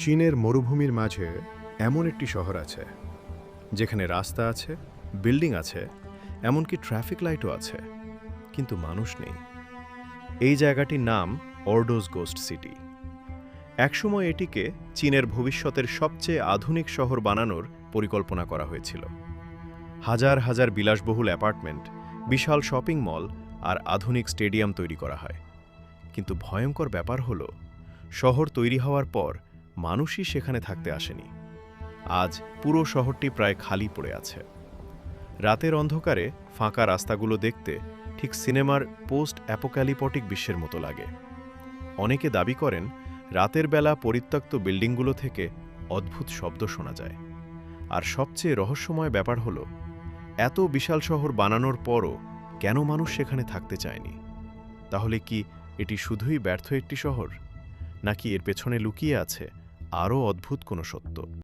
চীনের মরুভূমির মাঝে এমন একটি শহর আছে যেখানে রাস্তা আছে, বিল্ডিং আছে, এমনকি ট্রাফিক লাইটও আছে, কিন্তু মানুষ নেই। এই জায়গাটির নাম অর্ডোজ গোস্ট সিটি। একসময় এটিকে চীনের ভবিষ্যতের সবচেয়ে আধুনিক শহর বানানোর পরিকল্পনা করা হয়েছিল। হাজার হাজার বিলাসবহুল অ্যাপার্টমেন্ট, বিশাল শপিং মল আর আধুনিক স্টেডিয়াম তৈরি করা হয়। কিন্তু ভয়ঙ্কর ব্যাপার হলো, শহর তৈরি হওয়ার পর মানুষই সেখানে থাকতে আসেনি। আজ পুরো শহরটি প্রায় খালি পড়ে আছে। রাতের অন্ধকারে ফাঁকা রাস্তাগুলো দেখতে ঠিক সিনেমার পোস্ট অ্যাপোক্যালিপটিক বিশ্বের মতো লাগে। অনেকে দাবি করেন, রাতের বেলা পরিত্যক্ত বিল্ডিংগুলো থেকে অদ্ভুত শব্দ শোনা যায়। আর সবচেয়ে রহস্যময় ব্যাপার হলো, এত বিশাল শহর বানানোর পরও কেন মানুষ সেখানে থাকতে চায়নি? তাহলে কি এটি শুধুই ব্যর্থ একটি শহর, নাকি এর পেছনে লুকিয়ে আছে আরও অদ্ভুত কোনো সত্য?